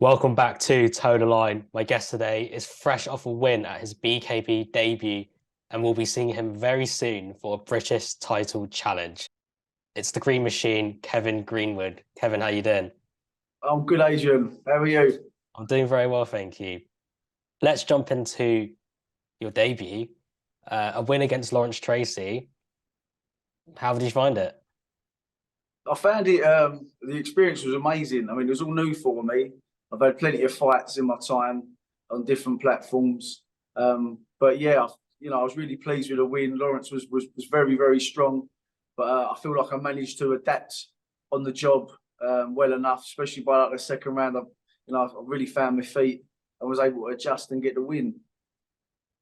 Welcome back to Toe the Line. My guest today is fresh off a win at his BKB debut, and we'll be seeing him very soon for a British title challenge. It's the Green Machine, Kevin Greenwood. Kevin, how you doing? I'm good, Adrian. How are you? I'm doing very well, thank you. Let's jump into your debut. A win against Lawrence Tracy. How did you find it? I found it. The experience was amazing. I mean, it was all new for me. I've had plenty of fights in my time on different platforms, but yeah, I was really pleased with the win. Lawrence was very very strong, but I feel like I managed to adapt on the job well enough, especially by like the second round. I really found my feet and was able to adjust and get the win.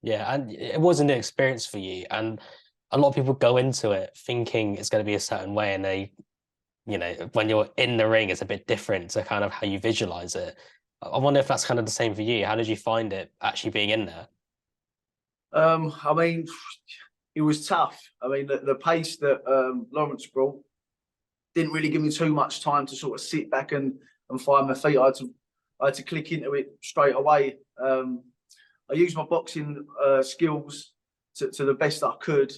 Yeah, and it was a new experience for you. And a lot of people go into it thinking it's going to be a certain way, and when you're in the ring, it's a bit different to kind of how you visualize it. I wonder if that's kind of the same for you. How did you find it actually being in there? I mean, it was tough. I mean, the pace that Lawrence brought didn't really give me too much time to sort of sit back and find my feet. I had to click into it straight away. I used my boxing skills to the best I could,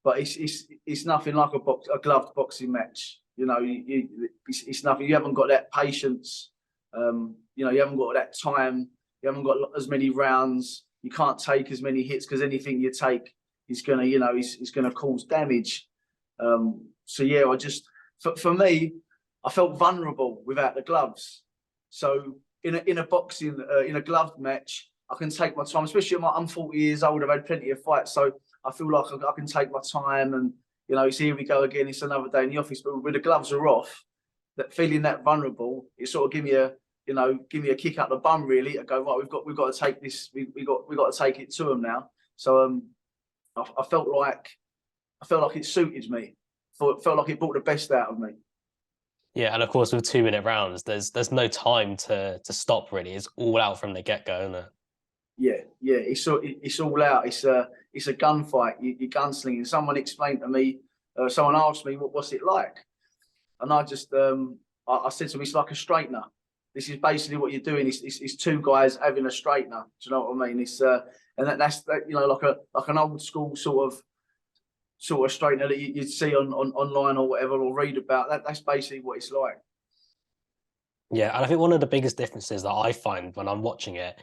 but it's nothing like a gloved boxing match. It's nothing. You haven't got that patience. You haven't got that time. You haven't got as many rounds. You can't take as many hits because anything you take is gonna cause damage. So yeah, for me, I felt vulnerable without the gloves. So in a boxing in a gloved match, I can take my time. Especially I'm 40 years old. I've had plenty of fights, so I feel like I can take my time. And it's here we go again. It's another day in the office. But when the gloves are off, that feeling that vulnerable, it sort of give me a kick up the bum really. I go right. We've got to take this. We got to take it to them now. So I felt like it suited me. Felt like it brought the best out of me. Yeah, and of course with 2 minute rounds, there's no time to stop really. It's all out from the get-go, isn't it? Yeah. It's all out. It's a gunfight. You're gunslinging. Someone explained to me. Someone asked me what's it like, and I said to him, it's like a straightener. This is basically what you're doing. It's two guys having a straightener. Do you know what I mean? That's like an old school sort of straightener that you'd see on online or whatever or read about. That's basically what it's like. Yeah, and I think one of the biggest differences that I find when I'm watching it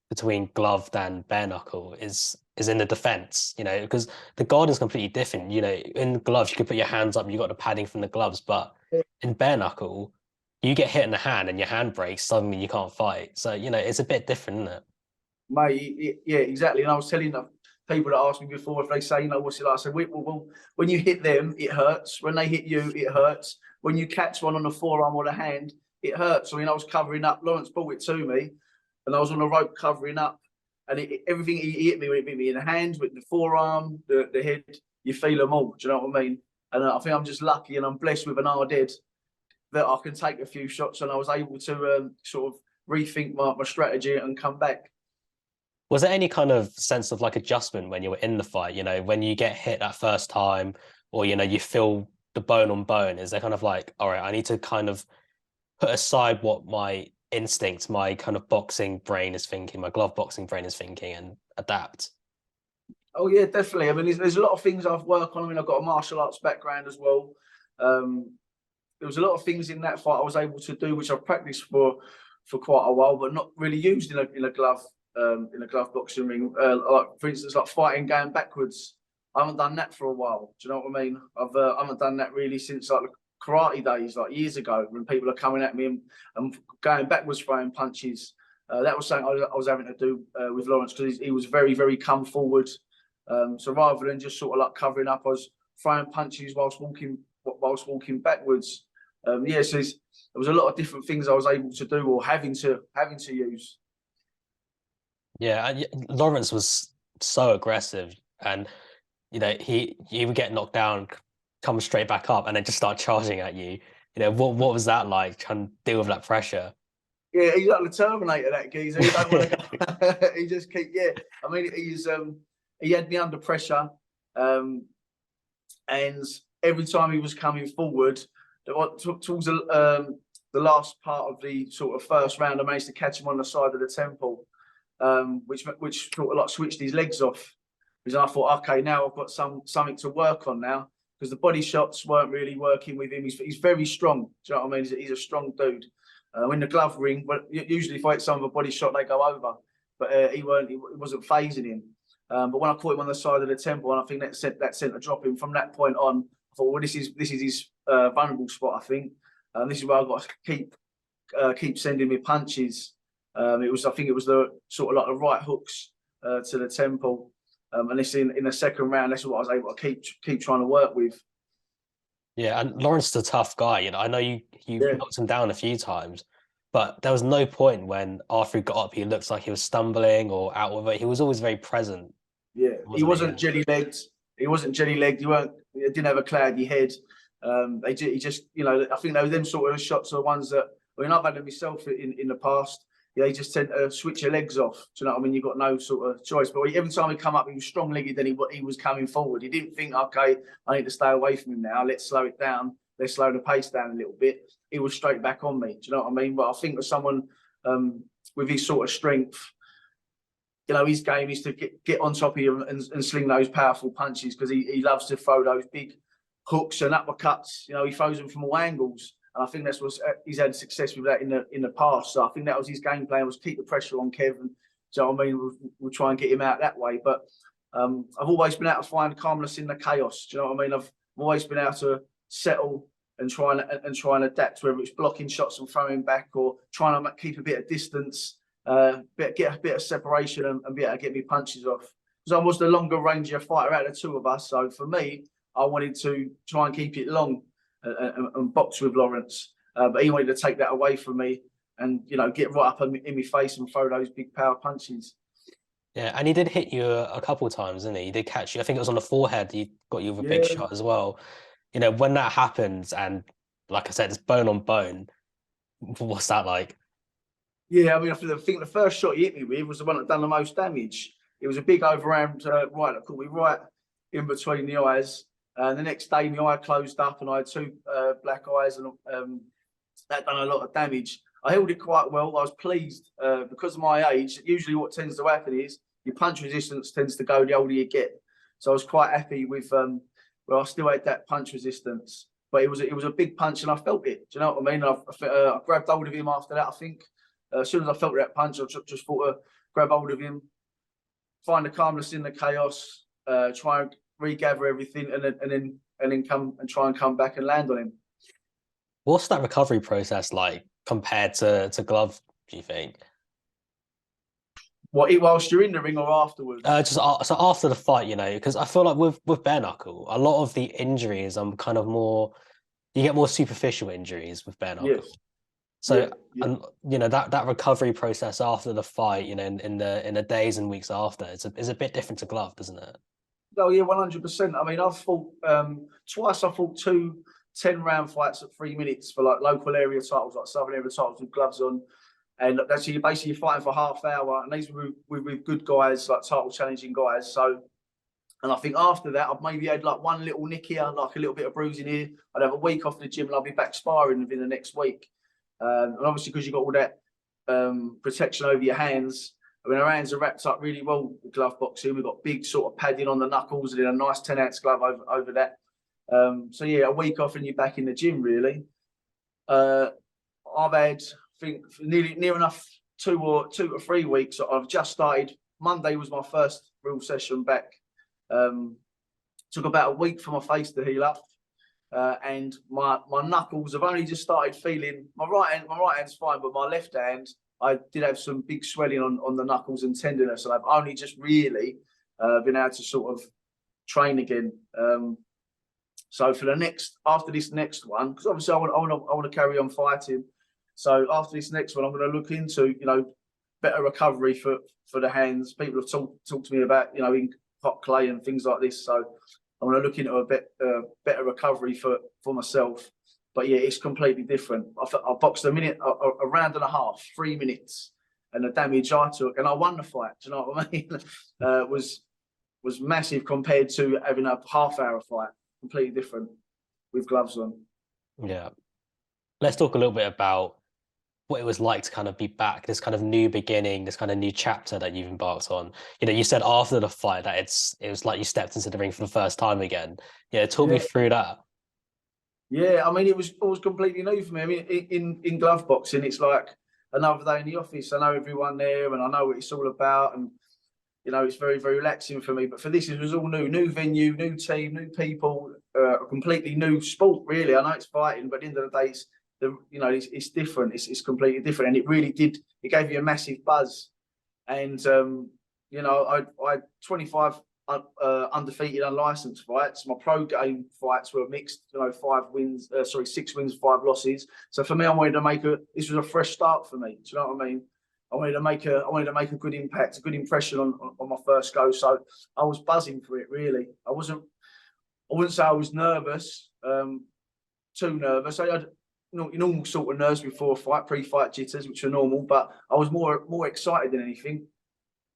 between gloved and bare knuckle is in the defense, because the guard is completely different. In gloves, you can put your hands up, you got the padding from the gloves, but in bare knuckle, you get hit in the hand and your hand breaks, suddenly you can't fight. So, it's a bit different, isn't it? Mate, yeah, exactly. And I was telling the people that asked me before if they say, what's it like? I said, well, when you hit them, it hurts. When they hit you, it hurts. When you catch one on the forearm or the hand, it hurts. I mean, I was covering up. Lawrence brought it to me, and I was on the rope covering up, and everything he hit me, when it hit me in the hands, with the forearm, the head, you feel them all. Do you know what I mean? And I think I'm just lucky and I'm blessed with an hard head that I can take a few shots, and I was able to sort of rethink my strategy and come back. Was there any kind of sense of like adjustment when you were in the fight? When you get hit that first time, or you feel the bone on bone, is there kind of like, all right, I need to kind of put aside what my instinct, my kind of boxing brain is thinking, my glove boxing brain is thinking, and adapt? Oh yeah, definitely. I mean, there's a lot of things I've worked on. I mean, I've got a martial arts background as well. There was a lot of things in that fight I was able to do, which I've practiced for quite a while, but not really used in a glove boxing ring. Like for instance, like fighting going backwards. I haven't done that for a while. Do you know what I mean? I haven't done that really since like the karate days, like years ago, when people are coming at me and going backwards, throwing punches. That was something I was having to do with Lawrence because he was very, very come forward. So rather than just sort of like covering up, I was throwing punches whilst walking backwards. Yeah, so there was a lot of different things I was able to do or having to use. Yeah, Lawrence was so aggressive, and he would get knocked down, come straight back up, and then just start charging at you. What was that like? Trying to deal with that pressure? Yeah, he's like the Terminator, that geezer. He don't want to go. He just keep. Yeah, I mean, he had me under pressure, and every time he was coming forward, towards the last part of the sort of first round, I managed to catch him on the side of the temple, which sort of like switched his legs off. Because I thought, okay, now I've got something to work on now, because the body shots weren't really working with him. He's very strong. Do you know what I mean? He's a strong dude. In the glove ring, but usually if I hit someone with a body shot, they go over. But he wasn't phasing him. But when I caught him on the side of the temple, and I think that sent a drop in. From that point on, I thought, well, this is his vulnerable spot, I think. This is where I've got to keep sending me punches. I think it was the sort of like the right hooks to the temple. And this in the second round, that's what I was able to keep trying to work with. Yeah, and Lawrence is a tough guy. You know, I know you knocked him down a few times, but there was no point when after he got up, he looked like he was stumbling or out of it. He was always very present. Yeah, he wasn't jelly legged. He wasn't jelly legged. He didn't have a cloudy head. He just, you know, I think them sort of shots are the ones that, I mean, I've had them myself in the past. Yeah, he just tend to switch your legs off. Do you know what I mean? You've got no sort of choice. But every time he come up, he was strong-legged and he was coming forward. He didn't think, okay, I need to stay away from him now. Let's slow it down. Let's slow the pace down a little bit. He was straight back on me. Do you know what I mean? But I think with someone with his sort of strength, you know, his game is to get on top of you and sling those powerful punches, because he loves to throw those big hooks and uppercuts. You know, he throws them from all angles. And I think that's what he's had success with that in the past. So I think that was his game plan, was keep the pressure on Kevin. So I mean, we'll try and get him out that way. But I've always been able to find calmness in the chaos. Do you know what I mean? I've always been able to settle and try and adapt, whether it's blocking shots and throwing back, or trying to keep a bit of distance, get a bit of separation, and be able to get me punches off. Because I was the longer range fighter out of the two of us. So for me, I wanted to try and keep it long and box with Lawrence, but he wanted to take that away from me and, you know, get right up in my face and throw those big power punches. Yeah, and he did hit you a couple of times, didn't he? He did catch you. I think it was on the forehead. He got you with a big shot as well. You know, when that happens, and like I said, it's bone on bone. What's that like? Yeah, I mean, I think the first shot he hit me with was the one that done the most damage. It was a big overhand right that caught me right in between the eyes. And the next day, my eye closed up, and I had two black eyes, and that done a lot of damage. I held it quite well. I was pleased because of my age. Usually, what tends to happen is your punch resistance tends to go the older you get. So I was quite happy with where I still had that punch resistance, but it was a big punch, and I felt it. Do you know what I mean? I grabbed hold of him after that. I think as soon as I felt that punch, I just thought to grab hold of him, find the calmness in the chaos, try and regather everything, and then come and try and come back and land on him. What's that recovery process like compared to glove, do you think? What, whilst you're in the ring or afterwards? So after the fight, you know, because I feel like with bare knuckle, a lot of the injuries kind of more, you get more superficial injuries with bare knuckle. Yes. So and you know that recovery process after the fight, you know, in the days and weeks after, is a bit different to glove, doesn't it? Oh yeah, 100%. I mean, I've fought twice. I fought 2 10-round fights at 3 minutes for like local area titles, like Southern area titles with gloves on, and that's you're basically fighting for half hour. And these were with good guys, like title challenging guys. So, and I think after that, I've maybe had like one little nick here, like a little bit of bruising here. I'd have a week off the gym, and I'll be back sparring within the next week. And obviously, because you've got all that protection over your hands. I mean, our hands are wrapped up really well with glove boxing. We've got big sort of padding on the knuckles, and then a nice 10-ounce glove over that. So yeah, a week off and you're back in the gym, really. I've had, I think, near enough 2 to 3 weeks. I've just started. Monday was my first real session back. Took about a week for my face to heal up. And my knuckles have only just started feeling. My right hand's fine, but my left hand, I did have some big swelling on the knuckles and tenderness, and I've only just really been able to sort of train again. So for after this next one, because obviously I want to carry on fighting. So after this next one, I'm going to look into, you know, better recovery for the hands. People have talked to me about, you know, in hot clay and things like this. So I'm going to look into a better recovery for myself. But yeah, it's completely different. I boxed a round and a half, 3 minutes, and the damage I took, and I won the fight. Do you know what I mean? Was massive compared to having a half-hour fight. Completely different with gloves on. Yeah. let's talk a little bit about what it was like to kind of be back, this kind of new beginning, this kind of new chapter that you've embarked on. You know, you said after the fight that it was like you stepped into the ring for the first time again. Yeah, talk me Yeah, through that. yeah. I mean, it was completely new for me. I mean, in glove boxing, it's like another day in the office. I know everyone there, and I know what it's all about, and it's very, very relaxing for me. But for this, it was all new venue, new team, new people, a completely new sport. Really, I know it's fighting, but at the end of the day, it's different. It's completely different, and it really did. It gave you a massive buzz, and I had 25 undefeated, unlicensed fights. My pro game fights were mixed. 6 wins, 5 losses. So for me, I wanted to make this was a fresh start for me. Do you know what I mean? I wanted to make a good impact, a good impression on my first go. So I was buzzing for it. Really, I wouldn't say I was nervous, too nervous. I had normal sort of nerves before a fight, pre-fight jitters, which are normal. But I was more excited than anything.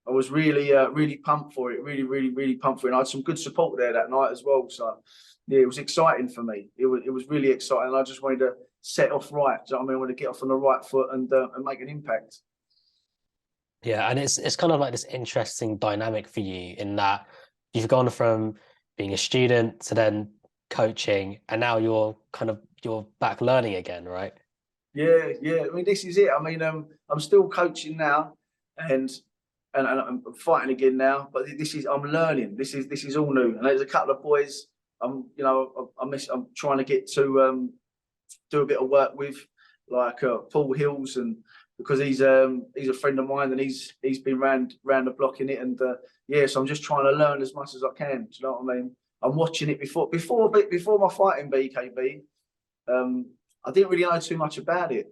I was really pumped for it. Really, really, really pumped for it. And I had some good support there that night as well. So yeah, it was exciting for me. It was really exciting. And I just wanted to set off right. Do you know what I mean? I wanted to get off on the right foot and make an impact. Yeah, and it's kind of like this interesting dynamic for you in that you've gone from being a student to then coaching, and now you're back learning again, right? Yeah, yeah. I mean, this is it. I mean, I'm still coaching now, and and I'm fighting again now. But I'm learning. This is all new. And there's a couple of boys. I'm trying to get to do a bit of work with, like Paul Hills, and because he's a friend of mine, and he's been round the block in it, and yeah. So I'm just trying to learn as much as I can. Do you know what I mean? I'm watching it before my fight in BKB. I didn't really know too much about it.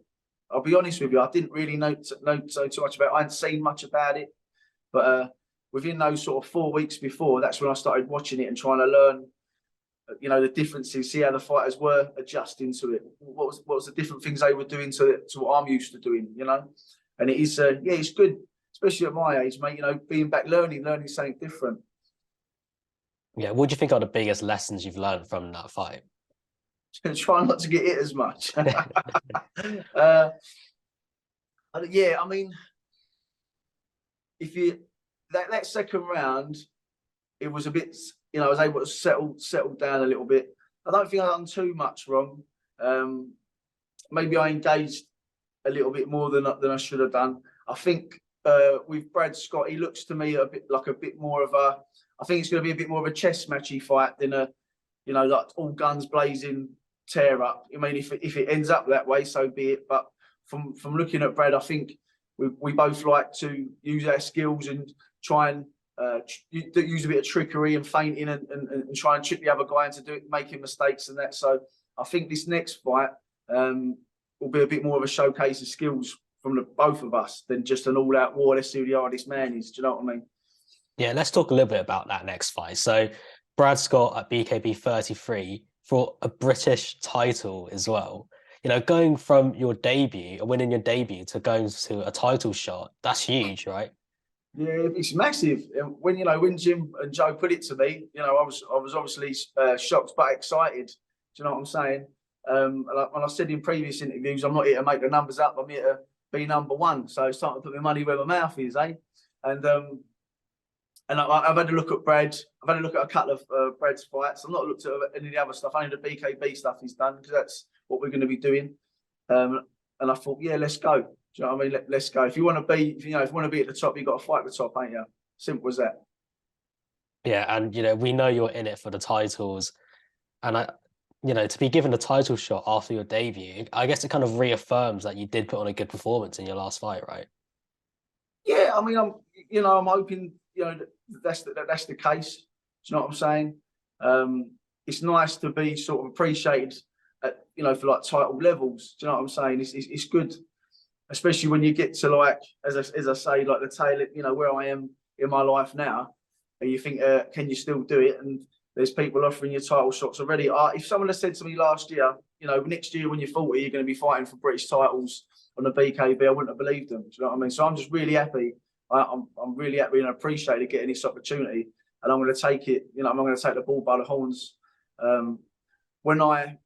I'll be honest with you. I didn't really know too much about it. I hadn't seen much about it. But within those sort of 4 weeks before, that's when I started watching it and trying to learn, the differences, see how the fighters were adjusting to it. What was the different things they were doing to what I'm used to doing, And it is, yeah, it's good, especially at my age, mate. Being back learning something different. Yeah, what do you think are the biggest lessons you've learned from that fight? Try not to get hit as much. uh, yeah, I mean, if you that second round, it was a bit, I was able to settle down a little bit. I don't think I've done too much wrong. Maybe I engaged a little bit more than I should have done. I think with Brad Scott, he looks to me a bit more of a. I think it's going to be a bit more of a chess matchy fight than a, like all guns blazing tear up. I mean, if it ends up that way, so be it. But from looking at Brad, I think we both like to use our skills and try and use a bit of trickery and feinting and try and trick the other guy into making mistakes and that. So I think this next fight will be a bit more of a showcase of skills from both of us than just an all-out war. Let's see who the hardest man is. Do you know what I mean? Yeah, let's talk a little bit about that next fight. So Brad Scott at BKB 33 for a British title as well. Going from your debut, winning your debut to going to a title shot, that's huge, right? Yeah, it's massive. And when Jim and Joe put it to me, I was obviously shocked but excited. Do you know what I'm saying? And I said in previous interviews, I'm not here to make the numbers up. I'm here to be number one. So it's time to put my money where my mouth is, eh? And I've had a look at Brad. I've had a look at a couple of Brad's fights. I've not looked at any of the other stuff, only the BKB stuff he's done, because that's what we're going to be doing. And I thought, yeah, let's go. Do you know what I mean? Let's go. If you want to be, if you want to be at the top, you've got to fight at the top, ain't you? Simple as that. Yeah, and we know you're in it for the titles, and to be given a title shot after your debut, I guess it kind of reaffirms that you did put on a good performance in your last fight, right? Yeah, I mean, I'm hoping, that's the case. Do you know what I'm saying? It's nice to be sort of appreciated at, for like title levels. Do you know what I'm saying? It's good, especially when you get to, like, as I say, like the tail, where I am in my life now, and you think, can you still do it? And there's people offering you title shots already. If someone had said to me last year, next year when you're 40, you're going to be fighting for British titles on the BKB, I wouldn't have believed them. Do you know what I mean? So I'm just really happy. I'm really happy and appreciated getting this opportunity, and I'm going to take it. I'm going to take the ball by the horns. When I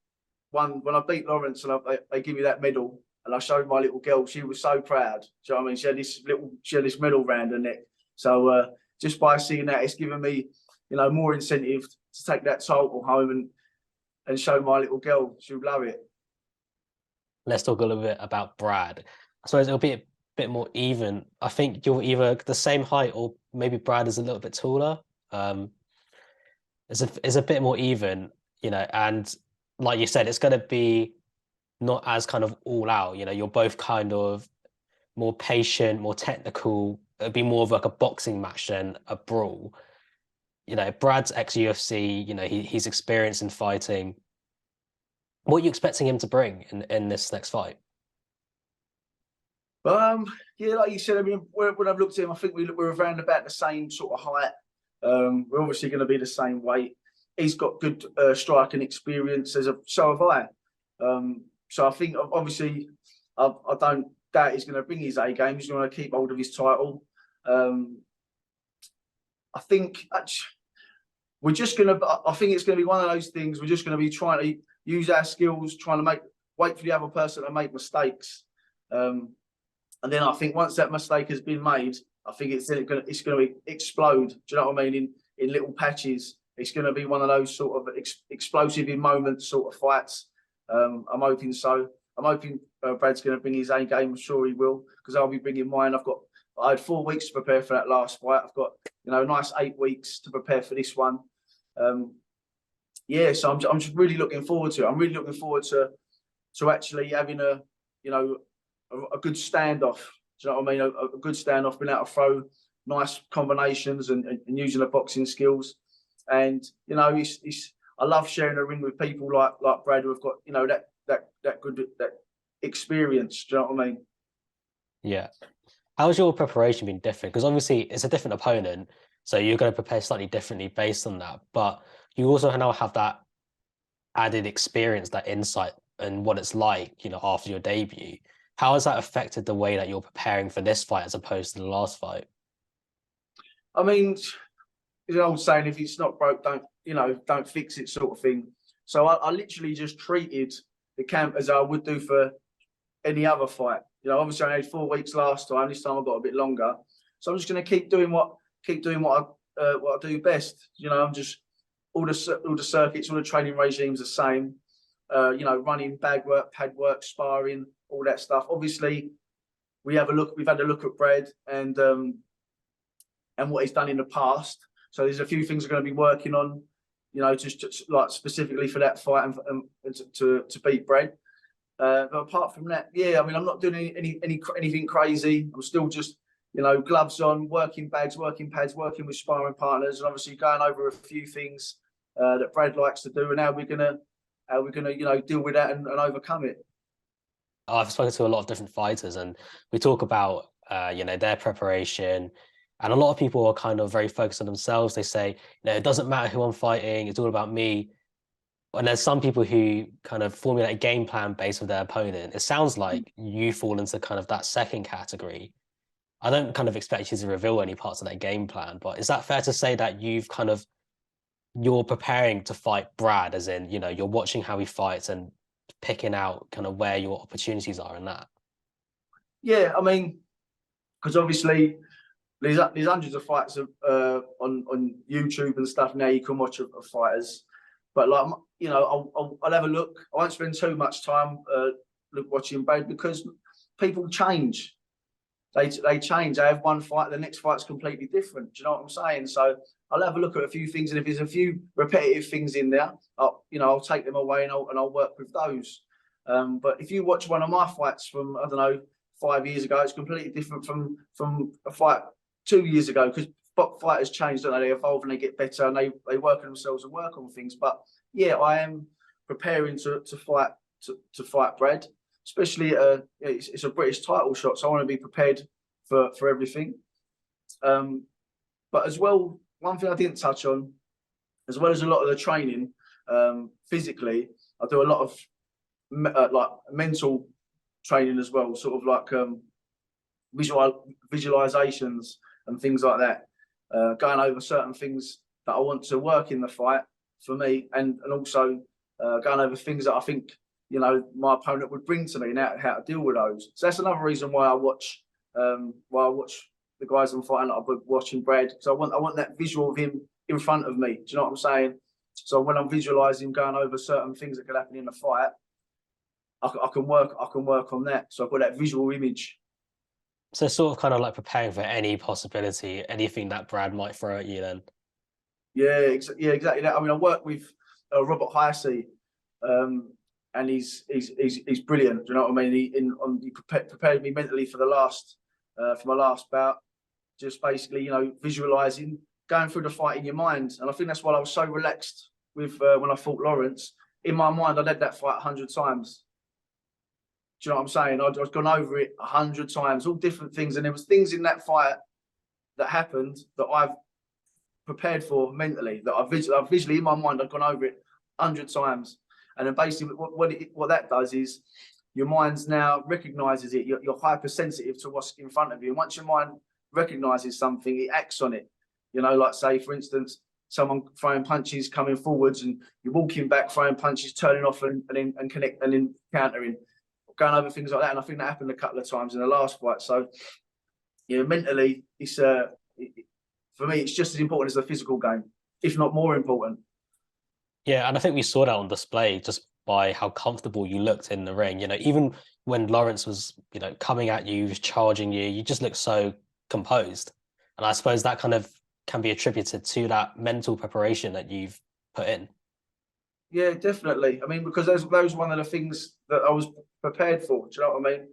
when I beat Lawrence and they give me that medal, and I showed my little girl, she was so proud. Do you know what I mean? She had this medal round her neck. So just by seeing that, it's given me, more incentive to take that title home and show my little girl. She'll love it. Let's talk a little bit about Brad. I suppose it'll be a bit more even. I think you're either the same height or maybe Brad is a little bit taller. It's a bit more even, and like you said, it's going to be not as kind of all out. You're both kind of more patient, more technical. It'd be more of like a boxing match than a brawl. Brad's ex-UFC, he's experienced in fighting. What are you expecting him to bring in this next fight? Yeah, like you said, I mean, when I've looked at him, I think we're around about the same sort of height. We're obviously going to be the same weight. He's got good striking experience, so have I. So I think obviously I don't doubt he's going to bring his A game. He's going to keep hold of his title. I think we're just going to. I think it's going to be one of those things. We're just going to be trying to use our skills, trying to wait for the other person to make mistakes. And then I think once that mistake has been made, I think it's going to explode. Do you know what I mean? In little patches, it's going to be one of those sort of explosive in moments sort of fights. I'm hoping so. I'm hoping Brad's going to bring his A game. I'm sure he will, because I'll be bringing mine. I had 4 weeks to prepare for that last fight. I've got a nice 8 weeks to prepare for this one. Yeah, so I'm just really looking forward to it. I'm really looking forward to actually having a good standoff. Do you know what I mean? A good standoff, being able to throw nice combinations and using the boxing skills. And I love sharing a ring with people like Brad, who have got that good experience. Do you know what I mean? Yeah. How's your preparation been different? Because obviously it's a different opponent, so you're going to prepare slightly differently based on that. But you also now have that added experience, that insight, and what it's like, after your debut. How has that affected the way that you're preparing for this fight as opposed to the last fight? I mean, there's an old saying: if it's not broke, don't fix it, sort of thing. So I literally just treated the camp as I would do for any other fight. Obviously I had 4 weeks last time. This time I got a bit longer, so I'm just going to keep doing what I do best. I'm just all the circuits, all the training regimes the same. Running, bag work, pad work, sparring, all that stuff. Obviously, we've had a look at Brad and what he's done in the past. So there's a few things we're going to be working on, just like specifically for that fight and to beat Brad. But apart from that, yeah, I mean, I'm not doing anything crazy. I'm still just, gloves on, working bags, working pads, working with sparring partners, and obviously going over a few things that Brad likes to do, and how we're gonna deal with that and overcome it. I've spoken to a lot of different fighters, and we talk about their preparation, and a lot of people are kind of very focused on themselves. They say, it doesn't matter who I'm fighting; it's all about me. And there's some people who kind of formulate a game plan based on their opponent. It sounds like you fall into kind of that second category. I don't kind of expect you to reveal any parts of that game plan, but is that fair to say that you're preparing to fight Brad, as in, you're watching how he fights and picking out kind of where your opportunities are in that? Yeah, I mean, because obviously there's hundreds of fights on YouTube and stuff now you can watch of fighters. But I'll have a look. I won't spend too much time watching Brad, because people change. They change. They have one fight, the next fight's completely different. Do you know what I'm saying? So I'll have a look at a few things, and if there's a few repetitive things in there, I'll take them away and I'll work with those. But if you watch one of my fights from, I don't know, 5 years ago, it's completely different from a fight 2 years ago, because fighters change, don't they? They evolve and they get better, and they work on themselves and work on things. But yeah, I am preparing to fight Brad, especially it's a British title shot, so I want to be prepared for everything. But as well, one thing I didn't touch on, as well as a lot of the training physically, I do a lot of like mental training as well, sort of like visualizations and things like that. Going over certain things that I want to work in the fight for me, and also going over things that I think you know, my opponent would bring to me and how to deal with those. So that's another reason why I watch the guys I'm fighting. I've been watching Brad, because I want that visual of him in front of me. Do you know what I'm saying? So when I'm visualizing going over certain things that could happen in the fight, I can work on that. So I've got that visual image. So sort of kind of like preparing for any possibility, anything that Brad might throw at you then. Yeah, exactly that. I mean, I work with Robert Hyacey, and he's brilliant. Do you know what I mean? He prepared me mentally for my last bout. Just basically, you know, visualizing, going through the fight in your mind. And I think that's why I was so relaxed with when I fought Lawrence. In my mind, I'd had that fight 100 times. Do you know what I'm saying? I'd gone over it 100 times, all different things. And there was things in that fight that happened that I've prepared for mentally, that I've visually in my mind, I've gone over it 100 times. And then basically what that does is your mind's now recognizes it. You're hypersensitive to what's in front of you. And once your mind recognizes something, it acts on it. You know, like say, for instance, someone throwing punches coming forwards and you're walking back, throwing punches, turning off and then countering, going over things like that. And I think that happened a couple of times in the last fight. So, you know, mentally, it's for me, it's just as important as the physical game, if not more important. Yeah, and I think we saw that on display just by how comfortable you looked in the ring. You know, even when Lawrence was, you know, coming at you, was charging you, you just looked so composed. And I suppose that kind of can be attributed to that mental preparation that you've put in. Yeah, definitely. I mean, because those one of the things that I was prepared for. Do you know what I mean?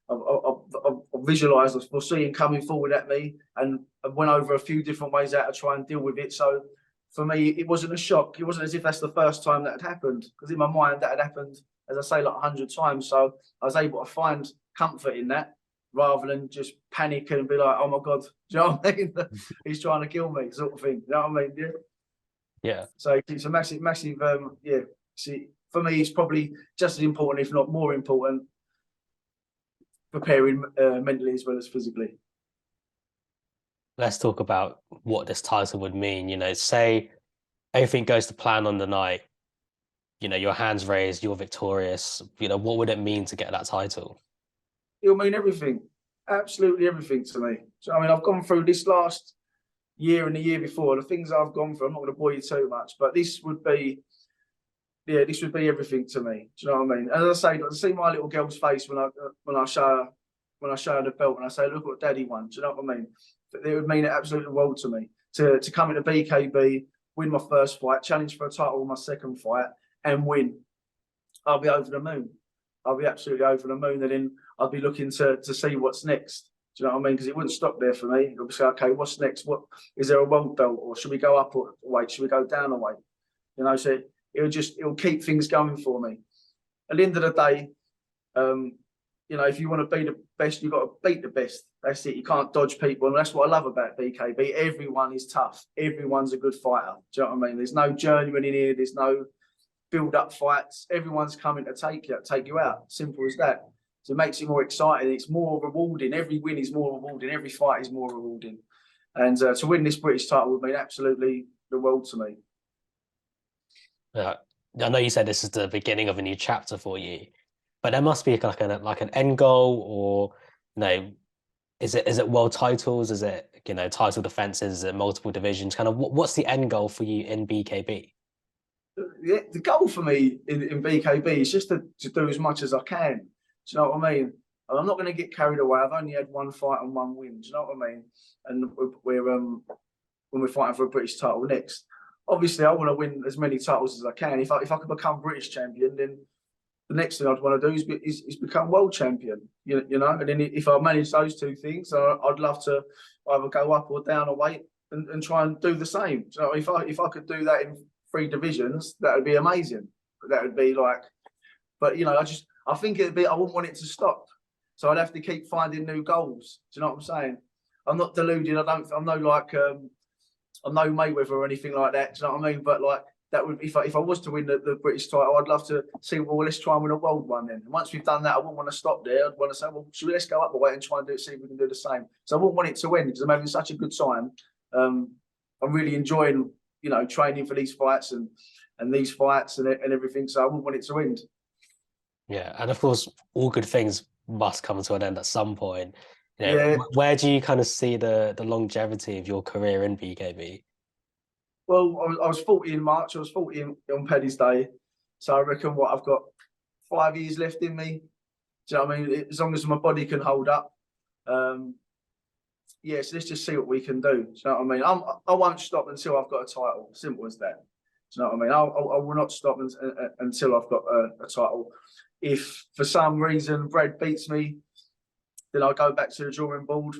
I visualised, I was seeing coming forward at me, and I went over a few different ways out to try and deal with it. So for me, it wasn't a shock. It wasn't as if that's the first time that had happened, because in my mind that had happened, as I say, like 100 times. So I was able to find comfort in that rather than just panic and be like, "Oh my god," do you know what I mean? He's trying to kill me, sort of thing. You know what I mean? Yeah. Yeah. So it's a massive, yeah. See, for me, it's probably just as important, if not more important, preparing mentally as well as physically. Let's talk about what this title would mean. You know, say everything goes to plan on the night, you know, your hands raised, you're victorious. You know, what would it mean to get that title? It'll mean everything, absolutely everything to me. So, I mean, I've gone through this last year and the year before, the things I've gone through, I'm not going to bore you too much, but this would be everything to me. Do you know what I mean? And as I say, to see my little girl's face when I show her the belt and I say, "Look what Daddy won." Do you know what I mean? It would mean absolutely the world to me to come into BKB, win my first fight, challenge for a title in my second fight, and win. I'll be over the moon. I'll be absolutely over the moon, and then I'll be looking to see what's next. Do you know what I mean? Because it wouldn't stop there for me. It'll be say, okay, what's next? What is there a world belt, or should we go up a weight? Should we go down a weight? You know, so it'll keep things going for me. At the end of the day, you know, if you want to be the best, you've got to beat the best. That's it. You can't dodge people, and that's what I love about BKB. Everyone is tough. Everyone's a good fighter. Do you know what I mean? There's no journeyman in here. There's no build-up fights. Everyone's coming to take you out. Simple as that. So it makes it more exciting. It's more rewarding. Every win is more rewarding. Every fight is more rewarding. And to win this British title would mean absolutely the world to me. Yeah, I know you said this is the beginning of a new chapter for you, but there must be like an end goal, or you know, is it world titles? Is it, you know, title defenses? Is it multiple divisions? Kind of what's the end goal for you in BKB? The goal for me in BKB is just to do as much as I can. Do you know what I mean? And I'm not going to get carried away. I've only had one fight and one win. Do you know what I mean? And we're when we're fighting for a British title next, obviously I want to win as many titles as I can. If I could become British champion, then the next thing I'd want to do is become world champion. You know, and then if I manage those two things, I'd love to either go up or down a weight and try and do the same. So if I could do that in 3 divisions, that would be amazing. That would be like, but you know, I think it'd be, I wouldn't want it to stop. So I'd have to keep finding new goals. Do you know what I'm saying? I'm not deluded. I'm no like I'm no Mayweather or anything like that. Do you know what I mean? But like that would, if I was to win the British title, I'd love to see, well, let's try and win a world one then. And once we've done that, I wouldn't want to stop there. I'd want to say, well, let's go up a way and try and see if we can do the same. So I wouldn't want it to end because I'm having such a good time. I'm really enjoying, you know, training for these fights and these fights and everything. So I wouldn't want it to end. Yeah, and of course, all good things must come to an end at some point. You know, Yeah. where do you kind of see the longevity of your career in BKB? Well, I was 40 in March. I was 40 on Paddy's Day. So I reckon what I've got 5 years left in me. Do you know what I mean? As long as my body can hold up. Yeah, so let's just see what we can do. Do you know what I mean? I won't stop until I've got a title. Simple as that. Do you know what I mean? I will not stop until I've got a title. If for some reason Brad beats me, then I'll go back to the drawing board.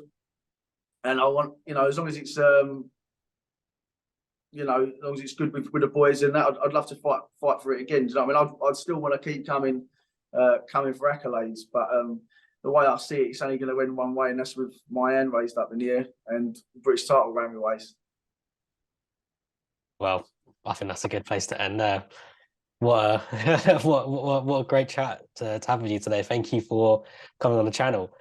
And I want, as long as it's as long as it's good with the boys and that, I'd love to fight for it again. Do you know what I mean? I'd still want to keep coming for accolades, but the way I see it, it's only going to end one way, and that's with my hand raised up in the air and British title around my waist. Well, I think that's a good place to end there. What a what a great chat to have with you today. Thank you for coming on the channel.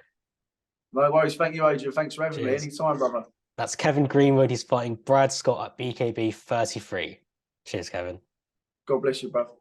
No worries. Thank you, Adrian. Thanks for having me. Cheers. Anytime, brother. That's Kevin Greenwood. He's fighting Brad Scott at BKB 33. Cheers, Kevin. God bless you, brother.